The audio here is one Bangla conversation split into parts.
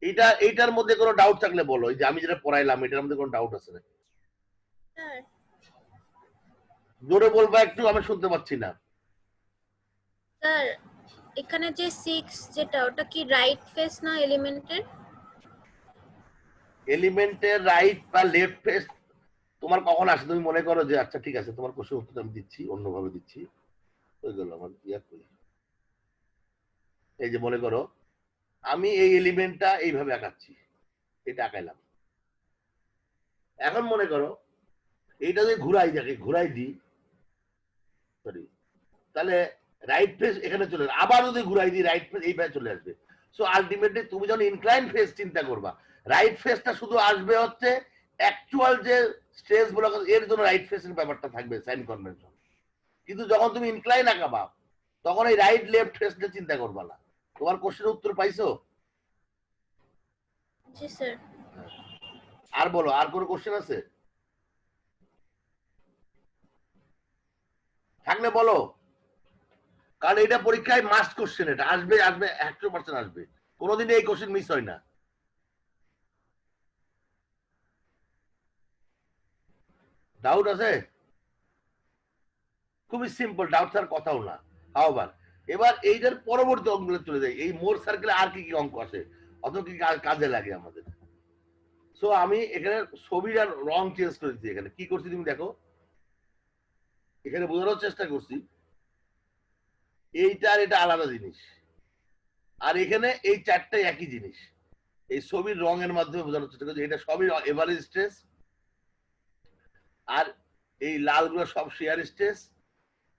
এইটার মধ্যে কোনো ডাউট থাকলে বলো, এই যে আমি যেটা পড়াইলাম এটার মধ্যে কোনো ডাউট আছে না? স্যার জোরে বলবা একটু, আমি শুনতে পাচ্ছি না। স্যার এখানে যে 6 যেটা, ওটা কি রাইট ফেস না এলিমেন্টের? এলিমেন্টের রাইট বা লেফট ফেস তোমার কখন আসে? তুমি মনে করো যে আচ্ছা ঠিক আছে, তোমার কোশ্চেন উত্তর আমি দিচ্ছি, অন্যভাবে দিচ্ছি। হয়ে গেল আমার করি। এই যে মনে করো আমি এই এলিমেন্টটা এইভাবে আঁকাচ্ছি, এটা আঁকাইলাম। এখন মনে করো এইটা যদি ঘুরাই দিই, সরি, তাহলে রাইট ফেস এখানে চলে আসবে। আবার যদি ঘুরাই দিই রাইট ফেস এইভাবে চলে আসবে। সো আলটিমেটলি তুমি যখন ইনক্লাইন ফেস চিন্তা করবা, রাইট ফেসটা শুধু আসবে হচ্ছে অ্যাকচুয়াল যে স্ট্রেস ব্লক এর জন্য রাইট ফেসের ব্যাপারটা থাকবে সাইন কনভেনশন। কিন্তু যখন তুমি ইনক্লাইন আঁকাবা তখন এই রাইট লেফট ফেসটা চিন্তা করবা না। তোমার কোশ্চেনের উত্তর পাইছো? জি স্যার। আর বলো, আর কোনো কোশ্চেন আছে থাকলে বলো, কারণ এটা পরীক্ষায় মাস্ট কোশ্চেন, এটা আসবে আসবে 100% আসবে, কোনোদিন এই কোশ্চেন মিস হয় না। ডাউট আছে? খুবই সিম্পল, ডাউট ছাড়ার কথাও না। হাওবার এবার এইটার পরবর্তী অঙ্কগুলো চলে যায়। এই মোর সার্কেলে আর কি কি অঙ্ক আছে, অত কি কাজে লাগে আমাদের? সো আমি এখানে ছবির আর রং চেঞ্জ করে দিচ্ছি। এখানে কি করছি তুমি দেখো, এখানে বোঝানোর চেষ্টা করছি এইটা আর এটা আলাদা জিনিস, আর এখানে এই চারটাই একই জিনিস। এই ছবির রঙের মাধ্যমে বোঝানোর চেষ্টা করছি এটা সবই এভারেজ স্ট্রেস, আর এই লালগুলো সব শেয়ার স্ট্রেস।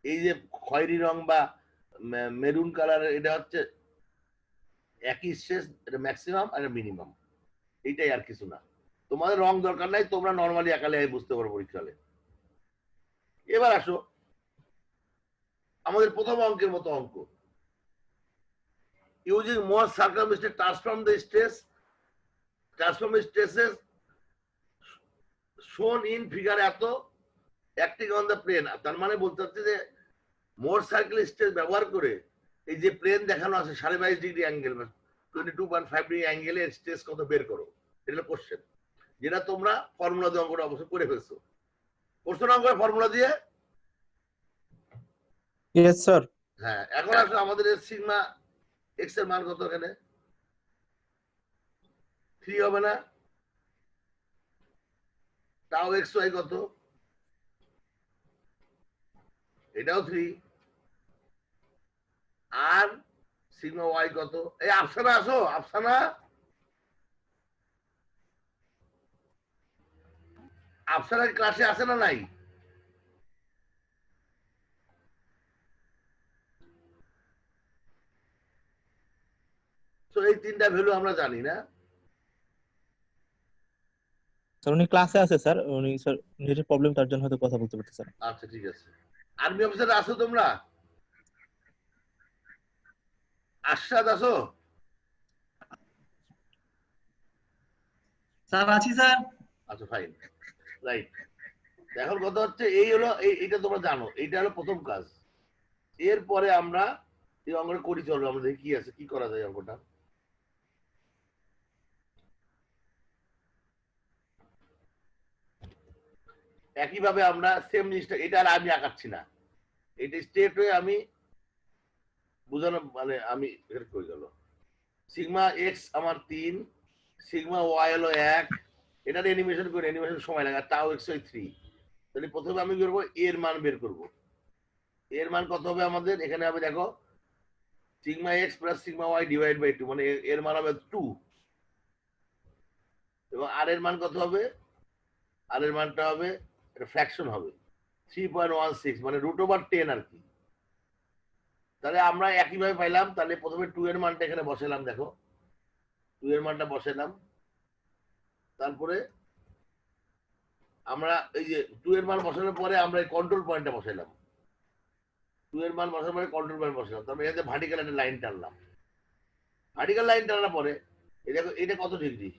এই যে খয়েরি রং বা মেরুন কালার এটা হচ্ছে একই স্ট্রেস, এটা ম্যাক্সিমাম আর মিনিমাম, এইটাই আর কিছু না। তোমাদের রং দরকার নাই, তোমরা নর্মালি একালে বুঝতে পারো পরীক্ষালে। এবার আসো আমাদের প্রথম অঙ্কের মতো অঙ্ক, ইউজিং মোর সার্কামস্টেন্স ট্রান্সফর্ম স্ট্রেসেস শোন ইন ফিগার এত অ্যাক্টিং অন দ্য প্লেন। তার মানে বলতে হচ্ছে যে মোর সার্কেল স্ট্রেস ব্যবহার করে এই যে প্লেন দেখানো আছে 22.5 ডিগ্রি অ্যাঙ্গেল, 22.5 ডিগ্রি অ্যাঙ্গেলে স্ট্রেস কত বের করো, এটা কোশ্চেন, যেটা তোমরা ফর্মুলা দিয়ে অঙ্কটা অবশ্য করে ফেলছো। করছো না অঙ্কের ফর্মুলা দিয়ে? Yes sir. হ্যাঁ, এখন আসলে আমাদের সিগমা এক্স এর মান কত? এখানে 3 হবে না? তাও এক্স ওয়াই কত? এটাও 3। আর সিগমা ওয়াই কত? এই আফসানা আসো, আফসানা, আফসানা ক্লাসে আসে না নাই? তো এই তিনটা ভ্যালু আমরা জানি না। স্যার উনি ক্লাসে আছে স্যার, উনি স্যার নেটের প্রবলেম, তার জন্য হয়তো কথা বলতে পারতেছেন। আচ্ছা ঠিক আছে। আর্মি অফিসার আসো তোমরা? আশরাদ আসো? স্যার আছি স্যার। আচ্ছা ফাইন, রাইট। এখন কথা হচ্ছে এই হলো এইটা তোমরা জানো, এইটা হলো প্রথম কাজ। এরপরে আমরা এই অঙ্কটা করি, চলো আমরা দেখি কি আছে, কি করা যায় অঙ্কটা। একইভাবে আমরা সেম জিনিসটা, এটা আর আমি আঁকাচ্ছি না, এটা স্টেট হয়ে আমি বুঝানো, মানে আমি এটা করে গেল সিগমা এক্স আমার 3, সিগমা ওয়াই হলো 1, এটার অ্যানিমেশন করে অ্যানিমেশন সময় লাগে, তাও এক্স ওয়াই 3। তাহলে প্রথমে আমি করবো এর মান বের করব। এর মান কত হবে আমাদের? এখানে হবে দেখো sigma x plus sigma y divide by 2, মানে এর মান হবে 2। এবং আর এর মান কত হবে? আর এর মানটা হবে, এটা ফ্র্যাকশন হবে 3.16, মানে √10 আর কি। তাহলে আমরা একইভাবে পাইলাম। তাহলে প্রথমে 2 এর মানটা এখানে বসালাম, দেখো 2 এর মানটা বসালাম। তারপরে আমরা এই যে 2 এর মান বসানোর পরে আমরা এই কন্ট্রোল পয়েন্টটা বসাইলাম। 2 এর মান বসানোর পরে কন্ট্রোল পয়েন্ট বসালাম, তারপরে এখানে ভার্টিক্যাল একটা লাইন টানলাম। ভার্টিক্যাল লাইন টানার পরে এই দেখো এটা কত ডিগ্রি,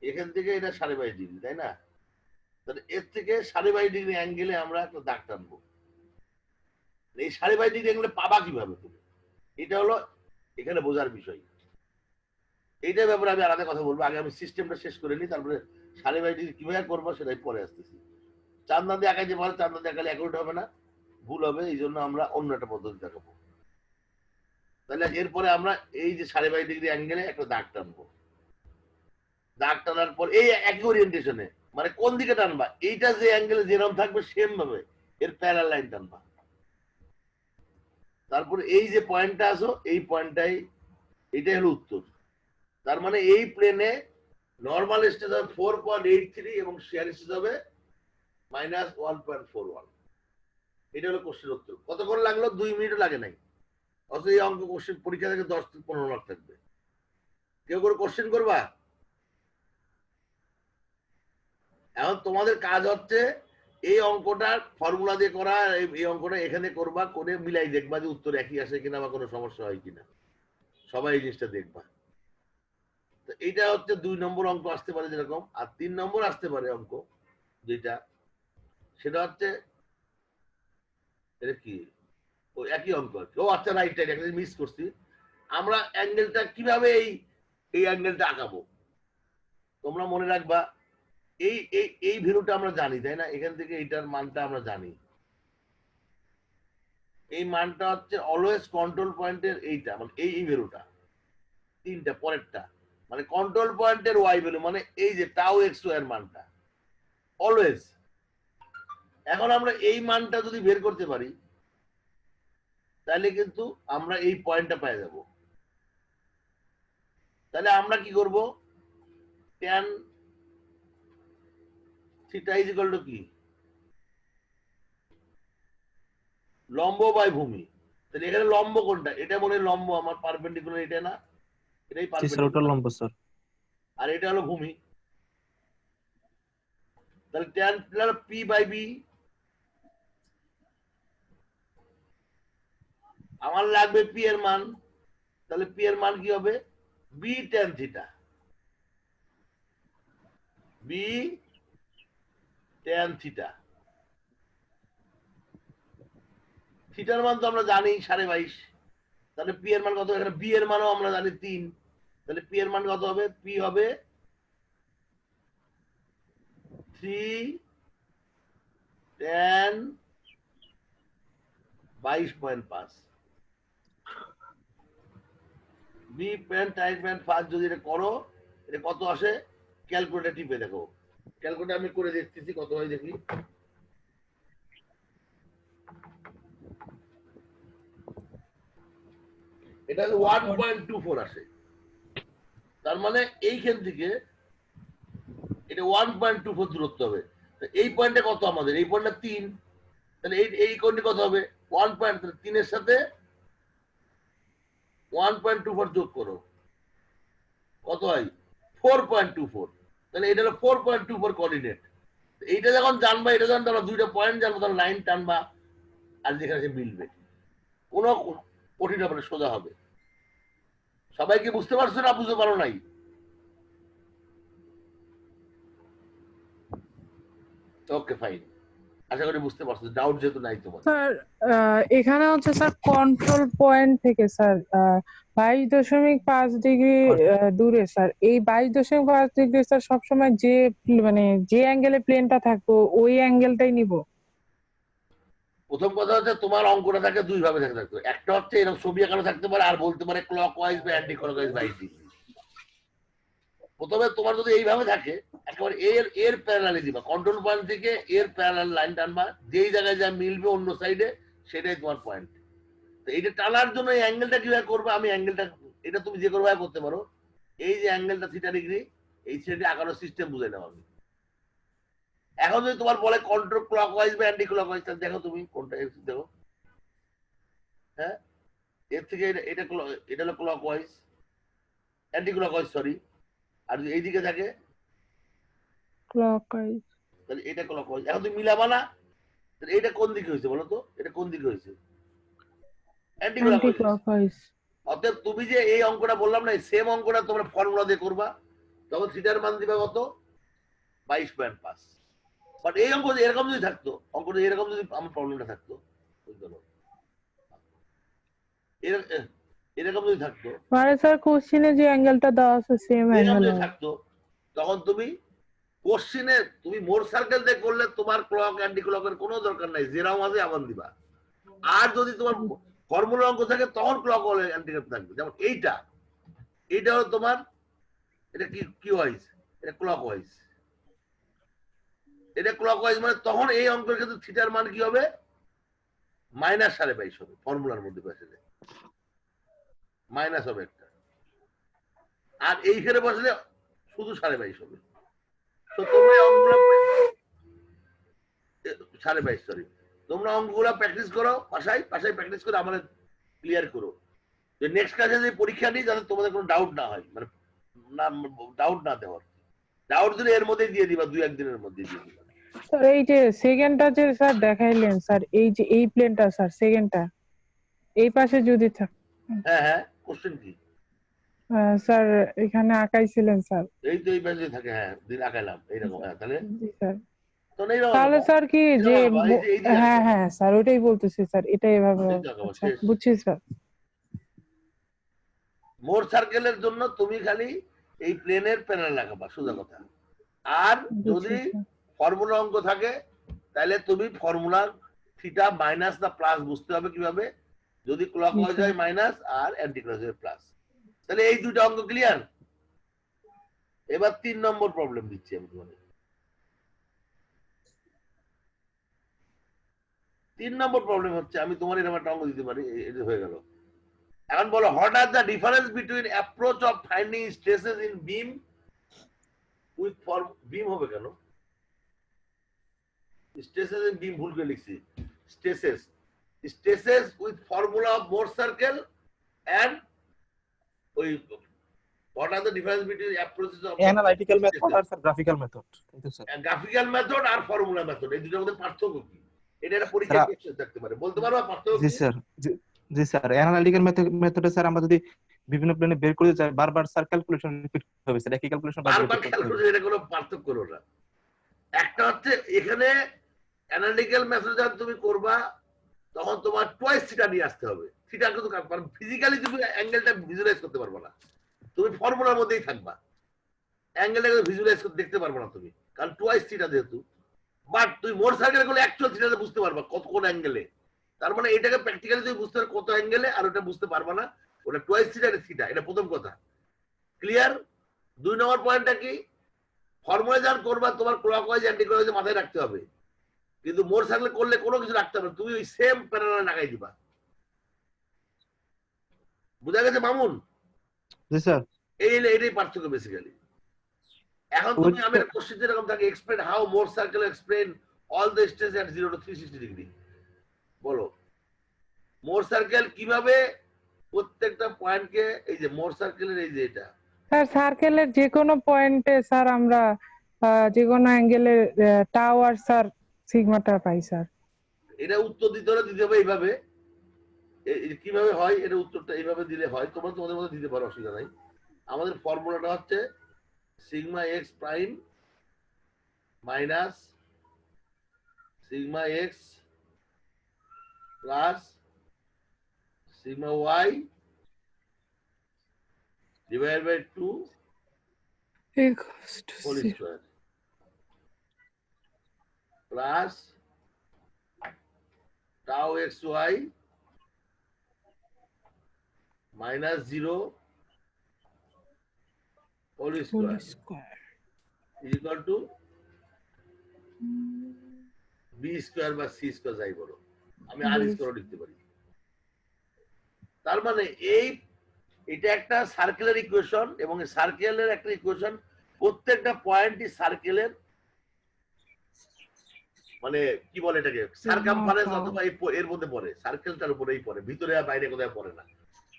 এখান থেকে এটা 22.5 ডিগ্রি, তাই না? তাহলে এর থেকে 22.5 ডিগ্রি অ্যাঙ্গেলে আমরা একটা দাগ টানবো। এই 22.5 ডিগ্রি অ্যাঙ্গেলে পাবা কিভাবে তুমি? এটা হলো এখানে বোঝার বিষয়। এইটার ব্যাপারে আমি আলাদা কথা বলবো। আগে আমি সিস্টেমটা শেষ করে নিই, তারপরে সাড়ে বাই ডিগ্রি কিভাবে করবো সেটাই পরে আসতেছি। চান্দা দিয়ে আঁকাইতে পারে, চান্দা দিয়ে আঁকালে অ্যাকুরেট হবে না, ভুল হবে, এই জন্য আমরা অন্য একটা পদ্ধতি দেখাবো। তাহলে এরপরে আমরা এই যে সাড়ে বাই ডিগ্রি অ্যাঙ্গেলে একটা দাগ টানবো। দাগ টানার পর এই একই ওরিয়েন্টেশনে, মানে কোন দিকে টানবা, এইটা যে অ্যাঙ্গেলে যেরকম থাকবে সেম ভাবে এর প্যারাল লাইন টানবা। তারপরে এই যে পয়েন্টটা আসো, এই পয়েন্টটাই, এটাই হলো উত্তর। তার মানে এই প্লেনে নর্মাল স্টেজ হবে 4.83 এবং শেয়ার স্টেজ হবে -1.41। এটা হলো কোশ্চেন উত্তর। কতক্ষণ লাগলো? 2 মিনিটও লাগে নাই। অথচ এই অঙ্ক কোশ্চেন পরীক্ষা থেকে 10 থেকে 15 মার্ক থাকবে। কেউ করে কোশ্চেন করবা? এখন তোমাদের কাজ হচ্ছে এই অঙ্কটার ফর্মুলা দিয়ে করা, এই অঙ্কটা এখানে করবা, করে মিলাই দেখবা যে উত্তর একই আসে কিনা বা কোনো সমস্যা হয় কিনা। সবাই এই জিনিসটা দেখবা। তো এইটা হচ্ছে 2 নম্বর অঙ্ক আসতে পারে যেরকম, আর 3 নম্বর আসতে পারে অঙ্ক যেটা, সেটা হচ্ছে এটা কি, ও একই অঙ্ক আর কি। ও আচ্ছা, রাইট রাইট, একটা মিস করছি। আমরা অ্যাঙ্গেলটা কিভাবে এই অ্যাঙ্গেলটা আঁকাবো তোমরা মনে রাখবা। এই এই এই ভ্যালুটা আমরা জানি, তাই না? এখান থেকে এইটার মানটা আমরা জানি। এই মানটা হচ্ছে অলওয়েজ কন্ট্রোল পয়েন্টের এইটা, মানে এই ভ্যালুটা, তিনটা পরেরটা, মানে কন্ট্রোল পয়েন্টের ওয়াই ভ্যালু, মানে এই যে টাউ এক্স ওয়াই এর মানটা অলওয়েজ। এখন আমরা এই মানটা যদি বের করতে পারি তাহলে কিন্তু আমরা এই পয়েন্টটা পেয়ে যাব। তাহলে আমরা কি করব? tan theta is equal two কি? লম্ব বাই ভূমি। তাহলে এখানে লম্ব কোনটা? এটা মনে হয় লম্ব, আমার পারপেন্ডিকুলার এটা না, এটাই জি স্যার, ওটা পারপেন্ডিকুলার, লম্ব স্যার। আর এটা হলো ভূমি। তাহলে tan পি বাই বি, আমার লাগবে পি এর মান। তাহলে পি এর মান কি হবে? B tan theta, B tan theta. থিটার মান তো আমরা জানি 22.5। তাহলে পি এর মান কত? এখানে বি এর মানও আমরা জানি 3। তাহলে পি এর মান কত হবে? পি হবে 3 tan 22.5। B pant type pant first যদি এটা করো, এটা কত আসে? ক্যালকুলেটর টিপে দেখো। ক্যালকুলেটর আমি করে দেখতেছি কত হয় দেখি। এটা 1.24 আসে। তার মানে এইখান থেকে এটা 1.24 দূরত্ব হবে। এই পয়েন্টে কত আমাদের? এই পয়েন্টটা 3। তাহলে এই কোণটি কত হবে? 1.3 এর সাথে 1.24 যোগ করো, কত হয়? 4.24। তাহলে এটা হলো 4.24 কোঅর্ডিনেট। এইটা যখন জানবা, এটা যখন তোমরা দুইটা পয়েন্ট জানবো, তখন লাইন টানবা আর যেখানে সে মিলবে, কোনো কঠিন হবে না, সোজা হবে। সবাইকে বুঝতে পারছো না বুঝতে পারো নাই? ওকে ফাইন, আশা করি বুঝতে পারছো, ডাউট যেহেতু নাই তোমার। স্যার এখানে হচ্ছে স্যার কন্ট্রোল পয়েন্ট থেকে স্যার 22.5 ডিগ্রি দূরে স্যার। এই 22.5 ডিগ্রি স্যার সবসময় যে মানে যে অ্যাঙ্গেলে প্লেনটা থাকবো ওই অ্যাঙ্গেলটাই নিব। প্রথম কথা হচ্ছে তোমার অঙ্কটা থাকে দুই ভাবে থাকতে। একটা হচ্ছে এরকম ছবি আঁকানো থাকতে পারে, আর বলতে পারে ক্লক ওয়াইজ বা অ্যান্টি ক্লক ওয়াইজ 22 ডিগ্রি। প্রথমে তোমার যদি এইভাবে থাকে, একেবারে এর প্যারালালি দিবা, কন্ট্রোল পয়েন্ট থেকে এর প্যারালাল লাইন টানবা, যেই জায়গায় যা মিলবে অন্য সাইডে সেটাই তোমার পয়েন্ট। তো এইটা টানার জন্য এই অ্যাঙ্গেলটা কিভাবে করবে? আমি অ্যাঙ্গেলটা, এটা তুমি যে কোনো ভাবে করতে পারো। এই যে অ্যাঙ্গেলটা থিটা ডিগ্রি, এই থিটা আঁকানোর সিস্টেম বুঝে নাও আমি। এখন যদি তোমার বলে কন্ট্রোল ক্লক ওয়াইজ বা অ্যান্টি ক্লক ওয়াইজ, দেখো তুমি কোনটা দেখো। হ্যাঁ, এর থেকে এটা হলো clockwise, anti clockwise sorry. আর যদি এইদিকে থাকে ক্লকওয়াইজ। তাহলে এটা ক্লক ওয়াইজ। এখন তুমি মিলাবা না, তাহলে এটা কোন দিকে হয়েছে বলো তো? এটা কোন দিকে হয়েছে? Anti clock wise. ক্লকওয়াইজ। অতএব তুমি যে এই অঙ্কটা বললাম না, সেম অঙ্কটা তোমরা ফর্মুলা দিয়ে করবা, তখন থিটার মান দিবে কত? 22.5। বাট এই অঙ্ক এরকম যদি থাকতো, অঙ্কটা এরকম যদি আমার প্রবলেমটা থাকতো, এরকম যদি থাকতো, মানে স্যার কোশ্চিনে যে অ্যাঙ্গেলটা দেওয়া আছে সেম এরকম অ্যাঙ্গেল যদি থাকতো, তখন তুমি কোশ্চিনে তুমি মোর সার্কেল দিয়ে করলে তোমার ক্লক অ্যান্টি ক্লকের কোনো দরকার নাই, যেরাও মাঝে আবার দিবা। আর যদি তোমার ফর্মুলা অঙ্ক থাকে তখন ক্লক অ্যান্টি ক্লক থাকবে। যেমন এইটা হলো তোমার, এটা কি ওয়াইজ, এটা ক্লক ওয়াইজ, এটা ক্লক ওয়াইজ মানে তখন এই অঙ্কের ক্ষেত্রে থিটার মান কি হবে, -22.5 হবে ফর্মুলার মধ্যে বসলে, মাইনাস হবে একটা। আর এইখানে বসলে শুধু 22.5 হবে। তো তোমরা এই অঙ্কগুলো 22.5 সরি, তোমরা অঙ্কগুলো প্র্যাকটিস করো, পাশায় প্র্যাকটিস করে আমাদের ক্লিয়ার করো, যে নেক্সট ক্লাসে যে পরীক্ষা নিই যাতে তোমাদের কোনো ডাউট না হয়, মানে না ডাউট না দেওয়ার, ডাউট দিলে এর মধ্যেই দিয়ে দিবা, 2-1 দিনের মধ্যে দিয়ে দিবা। স্যার এই যে সেকেন্ডটা যে স্যার দেখাইলেন স্যার, এই যে এই প্লেনটা স্যার সেকেন্ডটা এই পাশে যদি থাকে, হ্যাঁ কোশ্চেন কি স্যার এখানে আঁকাইছিলেন স্যার। এই তো এই পাশে থাকে, হ্যাঁ দিন আঁকাইলাম এইরকম, হ্যাঁ তাহলে জি স্যার। তো এইরকম তাহলে আঁকাবো, স্যার কি যে এইরকম আঁকাবো, এই যে এই দিয়ে হ্যাঁ আঁকাবো, হ্যাঁ স্যার ওটাই বলতেছি স্যার, এটা এভাবে এই যে আঁকাবো, আচ্ছা শেষ। বুঝছি স্যার। মোর সার্কেলের জন্য তুমি খালি এই প্লেনের প্যানেল আঁকাবা, সোজা কথা। আর যদি বুঝছি স্যার। ফর্মুলা অঙ্ক থাকে তাহলে তুমি ফর্মুলা থিটা মাইনাস না প্লাস বুঝতে হবে কিভাবে, যদি ক্লক ওয়াইজ হয় মাইনাস আর অ্যান্টি ক্লক ওয়াইজ প্লাস। তাহলে এই দুটো অঙ্ক ক্লিয়ার। এবার 3 নম্বর প্রবলেম দিচ্ছি আমি তোমাকে। 3 নম্বর প্রবলেম হচ্ছে, আমি তোমার এরকম একটা অঙ্ক দিতে পারি, এটা হয়ে গেল। এখন বলো, what are the difference between approach of finding stresses in beam with form, beam হবে কেন, স্ট্রেসেস ইন বিম ভুল করে লিখছি, stresses with formula of Mohr circle and ওই what are the difference between approaches of analytical method আর স্যার গ্রাফিক্যাল মেথড, তাই তো স্যার? গ্রাফিক্যাল মেথড আর ফর্মুলা মেথড, এই দুটোর মধ্যে পার্থক্য কি? এটা একটা পরীক্ষায় কোশ্চেন থাকতে পারে, বলতে পারবা পার্থক্য জি কি? স্যার, জি স্যার, অ্যানালিটিক্যাল মেথডে স্যার আমরা যদি বিভিন্ন প্লেনে বের করে যাই, বারবার স্যার ক্যালকুলেশন রিপিট হবে স্যার, একই ক্যালকুলেশন বারবার বারবার রিপিট খেয়াল করতে হবে। করছে, এটা কোনো পার্থক্য করো না। একটা হচ্ছে এখানে অ্যানালিটিক্যাল মেথড যখন তুমি করবা তখন তোমার টুয়াইস থিটা নিয়ে আসতে হবে। থিটা কিন্তু ফিজিক্যালি তুমি অ্যাঙ্গেলটা ভিজুয়ালাইজ করতে পারবে না, তুমি ফর্মুলার মধ্যেই থাকবা, অ্যাঙ্গেলটাকে ভিজুয়ালাইজ করতে দেখতে পারবে না তুমি, কারণ টুয়াইস থিটা যেহেতু। বাট তুমি মোর সার্কেল করলে অ্যাকচুয়াল থিটাতে বুঝতে পারবা কত কোন অ্যাঙ্গেলে। তার মানে এটাকে প্র্যাকটিক্যালি তুমি বুঝতে পারবে কত অ্যাঙ্গেলে, আর ওটা বুঝতে পারবা না, ওটা টুয়াইস থিটা, এটা থিটা, এটা প্রথম কথা ক্লিয়ার। 2 নম্বর পয়েন্টটা কি, ফর্মুলা যখন করবা তোমার ক্লকওয়াইজ অ্যান্টি ক্লকওয়াইজ মাথায় রাখতে হবে, কিন্তু মোর সার্কেল করলে কোনো কিছু রাখতে হবে না, তুমি ওই সেম প্যারালাল লাগাই দিবা। বুঝা গেছে মামুন? জি স্যার। এইটাই পার্থক্য বেসিক্যালি। এখন তুমি আমি একটা কোশ্চেন যেরকম থাকে, explain how more circle explain all the stage at 0 to 360 degree. বলো মোর সার্কেল কিভাবে প্রত্যেকটা পয়েন্টকে, এই যে মোর সার্কেলের এই যে এটা স্যার সার্কেলের যে কোনো পয়েন্টে স্যার আমরা যে কোনো অ্যাঙ্গেলের টাও আর স্যার সিগমাটা পাই স্যার। এটা উত্তর দিতে হলে দিতে হবে এইভাবে, কিভাবে হয় এটা উত্তরটা এইভাবে দিলে হয়, তোমরা তোমাদের মধ্যে দিতে পারো, অসুবিধা নাই। আমাদের ফর্মুলাটা হচ্ছে sigma x prime minus sigma x plus sigma y divide by 2 whole square plus tau x y minus 0 whole square equal to B square বা সি স্কয়ার যাই বলো, আমি আর স্কয়ার লিখতে পারি। তার মানে এটা একটা সার্কেলের ইকুয়েশন, এবং এই সার্কেলের একটা ইকুয়েশন, প্রত্যেকটা পয়েন্টই সার্কেলের মানে কি বলে এটাকে সার্কামফারেন্স অথবা এর মধ্যে পড়ে, সার্কেলটার উপরেই পড়ে, ভিতরে আর বাইরে কোথায় পড়ে না।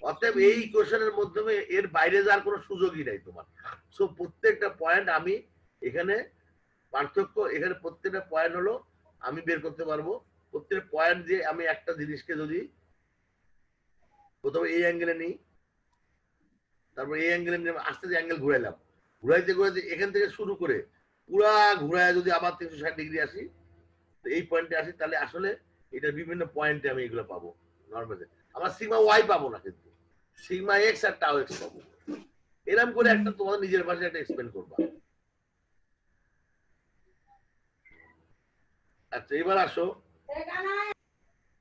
অতএব এই ইকুয়েশনের মাধ্যমে এর বাইরে যাওয়ার কোনো সুযোগই নাই তোমার। সো প্রত্যেকটা পয়েন্ট আমি এখানে পার্থক্য, এখানে প্রত্যেকটা পয়েন্ট হলো আমি বের করতে পারবো। প্রত্যেকটা পয়েন্ট দিয়ে আমি একটা জিনিসকে যদি প্রথমে এই অ্যাঙ্গেলে নিই, তারপর এই অ্যাঙ্গেলে নিয়ে আস্তে আস্তে অ্যাঙ্গেল ঘুরাইলাম, ঘুরাইতে ঘুরাইতে এখান থেকে শুরু করে পুরা ঘুরায় যদি আবার 360 ডিগ্রি আসি, তো এই পয়েন্টে আসি, তাহলে আসলে এটার বিভিন্ন পয়েন্টে আমি এগুলো পাবো। নর্মালি আমার সিগমা ওয়াই পাবো না, কিন্তু সিগমা এক্স আর টাও এক্স পাবো। এরকম করে একটা তোমাদের নিজের ভাষায় একটা এক্সপ্লেন করবা। আচ্ছা এবার আসো,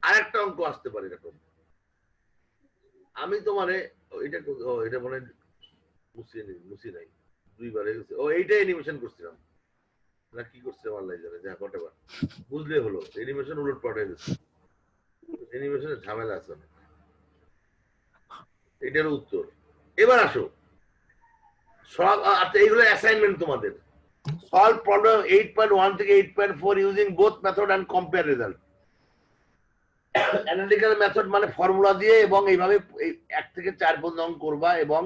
আরেকটা অঙ্ক আসতে পারে এরকম। আমি তোমারে এটা মনে মুছি নাই, দুইবার হয়ে গেছে। এইটা অ্যানিমেশন করছিলাম না কি করছিলাম আল্লাহ জানে, যা হোয়াটএভার, বুঝলে হলো। অ্যানিমেশন উলট পাল্ট হয়ে গেছে, অ্যানিমেশনের ঝামেলা আছে না। এটার উত্তর। এবার আসো সব। আচ্ছা এইগুলো অ্যাসাইনমেন্ট তোমাদের। সলভ প্রবলেম 8.1 থেকে 8.4 using both method and compare result. Analytical method মানে ফর্মুলা দিয়ে এবং এইভাবে 1 থেকে 4 পর্যন্ত অঙ্ক করবা এবং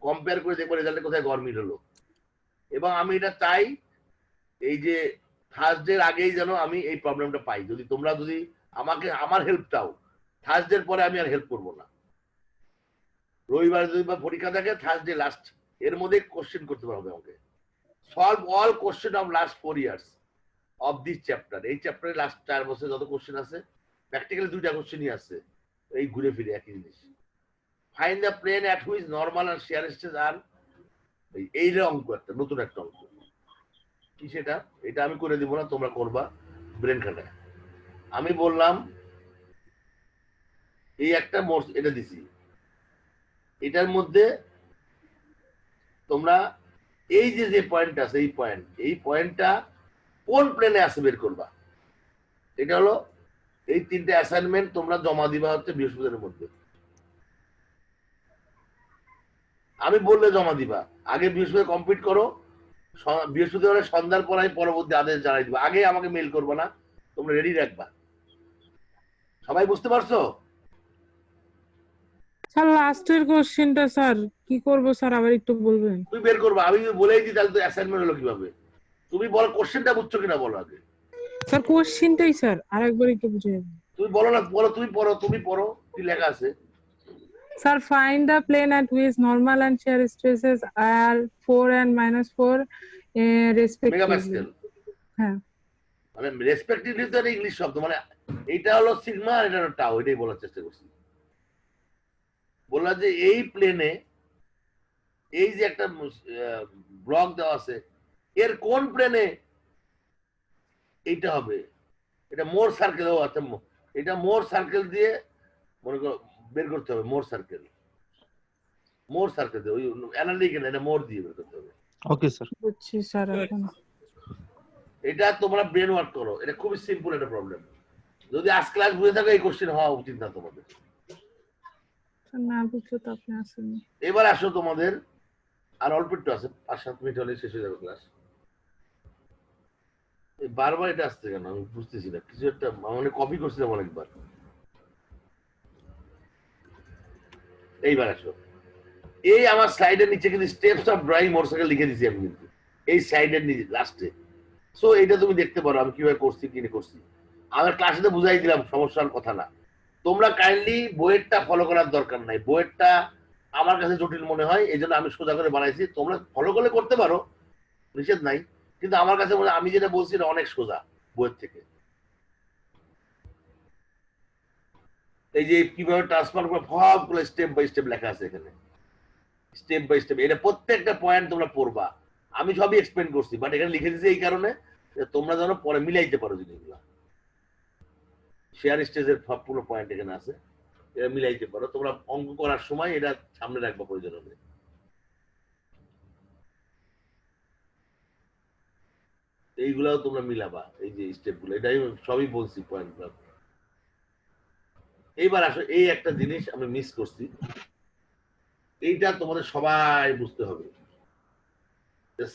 কম্পেয়ার করে দেখবা রেজাল্টে কোথায় গরমিল হলো। এবং আমি এটা চাই এই যে থার্সডের আগেই যেন আমি এই প্রবলেমটা পাই। যদি তোমরা যদি আমাকে আমার হেল্প চাও, থার্সডের পরে আমি আর হেল্প করবো না। রবিবার যদি পরীক্ষা থাকে, থার্সডে লাস্ট, এর মধ্যে কোশ্চেন করতে পারবে আমাকে। Solve all question of last 4 years of this chapter. এই চ্যাপ্টারে লাস্ট 4 বছর যত কোশ্চেন আছে, প্র্যাকটিক্যালি 2টা কোশ্চেনই আছে, এই ঘুরে ফিরে একই জিনিস। Find the plane at which normal আর শেয়ার স্ট্রেস আর, এই অঙ্ক একটা নতুন একটা অঙ্ক। কি সেটা? এটা আমি করে দিব না, তোমরা করবা ব্রেন খাটায়। আমি বললাম এই একটা এটা দিছি, এটার মধ্যে তোমরা এই যে পয়েন্ট আছে, এই পয়েন্টটা কোন প্লেনে আছে বের করবা। এটা হলো এই 3টে অ্যাসাইনমেন্ট তোমরা জমা দিবা হচ্ছে বৃহস্পতিবারের মধ্যে। আমি বললে জমা দিবা, আগে বৃহস্পতিবার কমপ্লিট করো, বৃহস্পতিবারের সন্ধ্যার পর আমি পরবর্তী আদেশ জানাই দিবা। আগে আমাকে মেইল করবা না, তোমরা রেডি রাখবা। সবাই বুঝতে পারছো? স্যার লাস্টের কোশ্চেনটা স্যার কি করব স্যার, আবার একটু বলবেন? তুমি বের করবা, আমি যদি বলেই দিই তাহলে তো অ্যাসাইনমেন্ট হলো কিভাবে? তুমি বলো কোশ্চেনটা বুঝছো কিনা বলো আগে। স্যার কোশ্চেনটাই স্যার আরেকবার একটু বুঝিয়ে দিন। তুমি বলো না, বলো, তুমি পড়ো কি লেখা আছে। Sir, find the plane at which normal and shear stresses are 4 and -4 respectively. Megapascal. হ্যাঁ, মানে রেসপেক্টিভলি তো একটা ইংলিশ শব্দ, মানে এইটা হলো সিগমা আর এটা হলো টাও, এটাই বলার চেষ্টা করছি। বললাম যে এই প্লেনে এই যে একটা ব্লক দেওয়া আছে, এর কোন প্লেনে এইটা হবে। এটা মোর সার্কেল, আচ্ছা এটা মোর সার্কেল দিয়ে মনে করো বের করতে হবে। মোর সার্কেল দিয়ে ওই অ্যানালিটিক্যাল, এটা মোর দিয়ে বের করতে হবে। Okay sir. বুঝছি স্যার এখন। এটা তোমরা ব্রেন ওয়ার্ক করো, এটা খুবই সিম্পল একটা প্রবলেম। যদি আজ ক্লাস বুঝে থাকো এই কোশ্চেন হওয়া উচিত না তোমাদের। না বুঝছো তো আপনি আসেননি। এবার আসো, তোমাদের আর অল্প একটু আছে, 5-7 মিনিট হলে শেষ হয়ে যাবে ক্লাস। বারবার এটা আসছে কেন আমি বুঝতেছি না, কিছু একটা মানে কপি করছিলাম অনেকবার। এইবার আসো, এই আমার স্লাইডের নিচে কিন্তু স্টেপস অফ ড্রয়িং মোটরসাইকেল লিখে দিয়েছি আমি, কিন্তু এই স্লাইডের নিচে লাস্টে। সো এটা তুমি দেখতে পারো আমি কিভাবে করছি, কি করছি। আমার ক্লাসে তো বুঝাই দিলাম, সমস্যার কথা না। তোমরা কাইন্ডলি বইয়েরটা ফলো করার দরকার নাই, বইয়েরটা আমার কাছে জটিল মনে হয়, এই জন্য আমি সোজা করে বানাইছি। তোমরা ফলো করলে করতে পারো, নিষেধ নাই, কিন্তু আমার কাছে মনে হয় আমি যেটা বলছি এটা অনেক সোজা বইয়ের থেকে। এই যে কিভাবে ট্রান্সফার করে সবগুলো স্টেপ বাই স্টেপ লেখা আছে এখানে, স্টেপ বাই স্টেপ। এটা প্রত্যেকটা পয়েন্ট তোমরা পড়বা, আমি সবই এক্সপ্লেন করছি, বাট এখানে লিখে দিয়েছি এই কারণে তোমরা যেন পরে মিলাইতে পারো জিনিসগুলো। শেয়ার স্টেজের সবগুলো পয়েন্ট এখানে আছে, এটা মিলাইতে পারো। তোমরা অঙ্ক করার সময় এটা সামনে রাখবা প্রয়োজন হবে। এইগুলাও তোমরা মিলাবা, এই যে স্টেপ গুলো, এটাই সবই বলছি পয়েন্ট গুলো। এইবার আসো, এই একটা জিনিস আমি মিস করছি, এইটা তোমাদের সবাই বুঝতে হবে।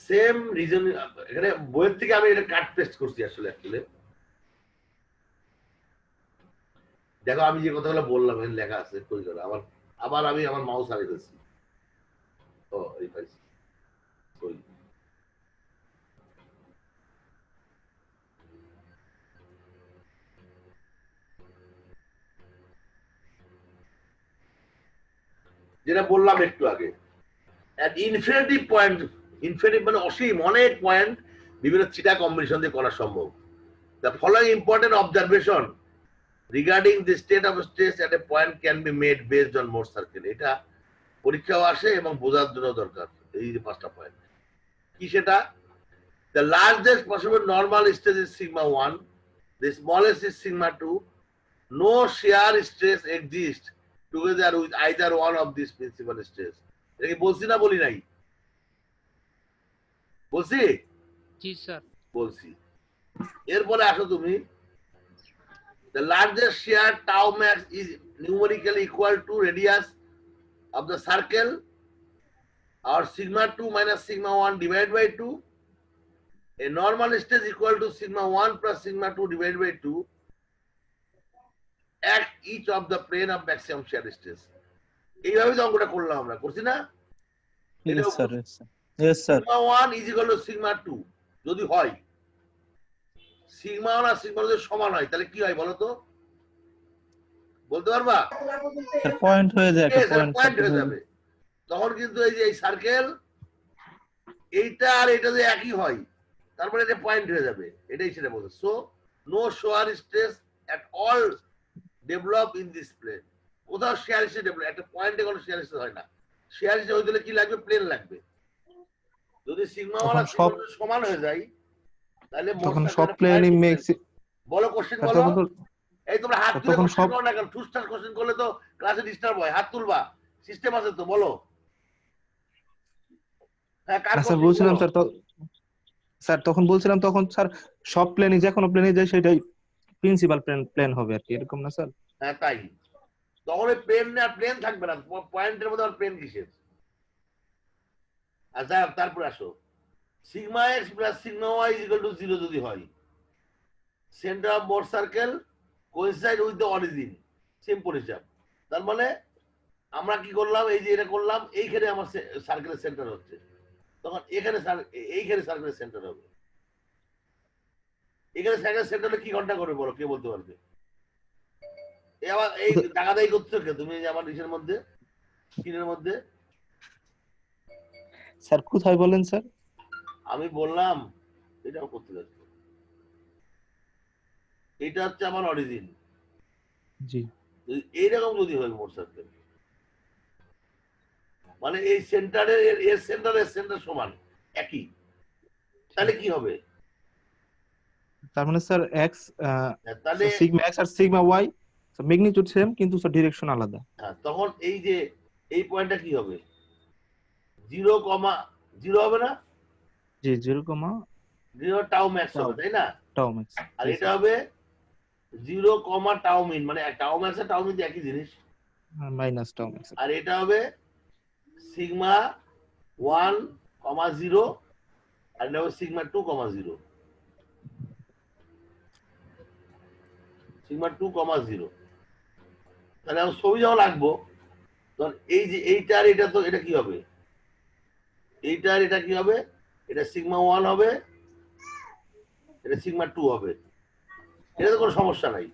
সেম রিজন, এখানে বইয়ের থেকে আমি এটা কাট পেস্ট করছি আসলে। দেখো আমি যে কথাগুলো বললাম এখানে লেখা আছে, কই গেল আবার আমি আমার মাউস হারিয়ে ফেলছি। ও এই পাইছি, কই যেটা বললাম একটু আগে, ইনফিনিটিভ পয়েন্ট, ইনফিনিটিভ মানে অসীম, অনেক পয়েন্ট বিভিন্ন থিটা কম্বিনেশন দিয়ে করা সম্ভব। The following important observation regarding the state of stress at A point can be made based on more circle. এটা পরীক্ষাও আসে এবং বোঝার জন্য দরকার। এই যে 5টা পয়েন্ট কি সেটা, the largest possible normal stress is sigma 1, the smallest is sigma 2, no shear stress exists together with either one of these principal stress। এটা কি বলছি না বলি নাই? বলছি জি স্যার। বলছি। এরপরে আসো তুমি, the largest shear tau max is numerically equal to radius of the circle or sigma 2 minus sigma 1 divided by 2. A normal stress equal to sigma 1 plus sigma 2 divided by 2 at each of the plane of maximum shear stress। এইভাবে তো অঙ্কটা করলাম আমরা, করছি না? Yes sir, yes sir, yes sir। sigma 1 is equal to sigma 2 যদি হয়, sigma 1 আর sigma 2 যদি সমান হয় তাহলে কি হয় বলো তো, বলতে পারবা? স্যার পয়েন্ট হয়ে যায়, একটা পয়েন্ট পয়েন্ট হয়ে যাবে। তখন কিন্তু এই যে এই সার্কেল এইটা আর এটা যে একই হয়, তারপরে এটা পয়েন্ট হয়ে যাবে, এটাই সেটা বলছে। So no shear stress at all develop in this plane। কোথাও shear stress develop, একটা পয়েন্টে কোনো shear stress হয় না। shear stress হইতে হলে কি লাগবে, প্লেন লাগবে। যদি সিগমা 1 আর সিগমা 2 সমান হয়ে যায় তাহলে তখন সব প্লেনই মেক্স। বলো কোশ্চেন বলো। তখন এই তোমরা হাত তুলে তখন কোশ্চেন সব করো না, কারণ ঠুসঠাস কোশ্চেন করলে তো ক্লাসে ডিস্টার্ব হয়। হাত তুলবা, সিস্টেম আছে তো, বলো। হ্যাঁ কার স্যার কোশ্চেন বলছিলাম বলো। স্যার, তো স্যার তখন বলছিলাম, তখন স্যার সব প্লেনই যে কোনো প্লেনে যায় সেটাই প্রিন্সিপাল প্লেন হবে আর কি, এরকম না স্যার? হ্যাঁ তাই, তখন ওই প্লেন আর প্লেন থাকবে না, পয়েন্টের মধ্যে আর প্লেন কিসের। আচ্ছা তারপর আসো, sigma x plus sigma y is equal to 0 যদি হয়, centre of both circle coincide with the origin, simple হিসাব। তার মানে আমরা কি করলাম, এই যে এটা করলাম, এইখানে আমার সার্কেলের সেন্টার হচ্ছে, তখন এখানে এইখানে সার্কেলের সেন্টার হবে। এখানে সার্কেলের সেন্টারে কি ঘন্টা করবে বলো, কে বলতে পারবে? আবার এই টাকাদাই করছো কে তুমি, যে আমার ইসের মধ্যে, স্ক্রিনের মধ্যে? স্যার কোথায় বলেন স্যার? আমি বললাম এটাও করতে যাচ্ছি, এটা হচ্ছে আমার অরিজিন। জি। এইরকম যদি হয় মোট সার্কেল, মানে এই সেন্টারের এর সেন্টার সমান একই, তাহলে কি হবে? তার মানে স্যার এক্স, তাহলে সিগমা এক্স আর সিগমা ওয়াই ম্যাগনিটিউড সেম কিন্তু স্যার ডিরেকশন আলাদা। তখন এই যে এই পয়েন্টটা কি হবে, 0,0 হবে না? জি 0, 0 টাউ ম্যাক্স হবে, তাই না? Tau max. আর এটা হবে 0, টাউ মিন, মানে টাউ ম্যাক্স আর টাউ মিন একই জিনিস, মাইনাস টাউ ম্যাক্স। আর এটা হবে সিগমা 1, 0 আর এটা হবে সিগমা 2, 0, সিগমা 2, 0। তাহলে আমি ছবি যখন আঁকবো তখন এই যে এইটা আর এটা, তো এটা কি হবে, এইটা আর এটা কি হবে, এটা সিগমা 1 হবে, এটা সিগমা 2 হবে, এটা তো কোনো সমস্যা নাই।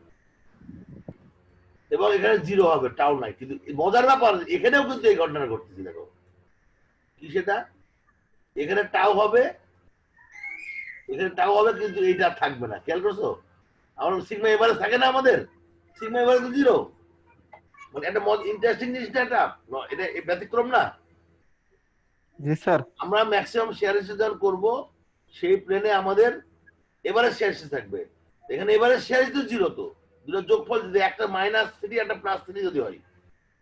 এবং এখানে 0 হবে, টাউ নাই। কিন্তু মজার ব্যাপার এখানেও কিন্তু এই ঘটনা ঘটতেছে, দেখো কি সেটা, এখানে টাউ হবে, এখানে টাউ হবে, কিন্তু এইটা থাকবে না, খেয়াল করছো? আমার সিগমা এভারেজ থাকে না, আমাদের সিগমা এভারেজ 0, মানে একটা ইন্টারেস্টিং জিনিসটা, এটা ব্যতিক্রম না। জি স্যার। আমরা ম্যাক্সিমাম শেয়ার যখন করবো সেই প্লেনে আমাদের এভারেজ শেয়ার থাকবে, এখানে এভারেজ শেয়ার তো 0, তো দুটো যোগফল যদি একটা -3 একটা +3 যদি হয়,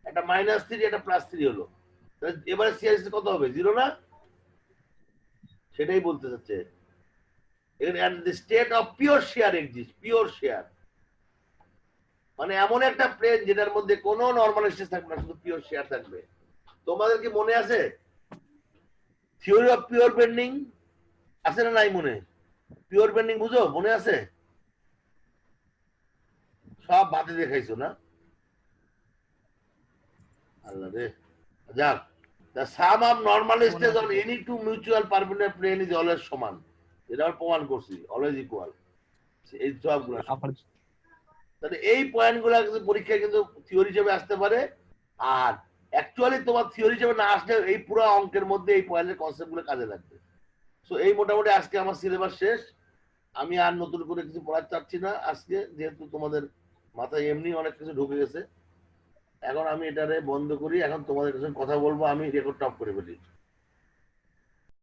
একটা -3 একটা +3 হলো, তাহলে এভারেজ শেয়ার কত হবে, 0 না? সেটাই বলতে চাচ্ছে এখানে, the state of pure shear exists, pure shear মানে এমন একটা প্লেন যেটার মধ্যে কোনো নরমাল স্ট্রেস থাকবে না, শুধু পিওর শেয়ার থাকবে। তোমাদের কি মনে আছে থিওরি অফ পিওর বেন্ডিং আছে না নাই মনে? পিওর বেন্ডিং বুঝো, মনে আছে? সব বাদে দেখাইছো না, আল্লাহ রে। যাক, the sum of normal stress on any two mutual perpendicular plane is always সমান, এটা আমরা প্রমাণ করছি, অলওয়েজ ইকুয়াল। এই সবগুলো তাহলে এই পয়েন্টগুলো কিন্তু পরীক্ষায় কিন্তু থিওরি হিসেবে আসতে পারে, আর অ্যাকচুয়ালি তোমার থিওরি হিসেবে না আসলে এই পুরো অঙ্কের মধ্যে এই পয়েন্টের কনসেপ্টগুলো কাজে লাগবে। সো এই মোটামুটি আজকে আমার সিলেবাস শেষ, আমি আর নতুন করে কিছু পড়াতে চাচ্ছি না আজকে, যেহেতু তোমাদের মাথায় এমনি অনেক কিছু ঢুকে গেছে। এখন আমি এটারে বন্ধ করি, এখন তোমাদের সঙ্গে কথা বলবো, আমি রেকর্ড অফ করে ফেলি।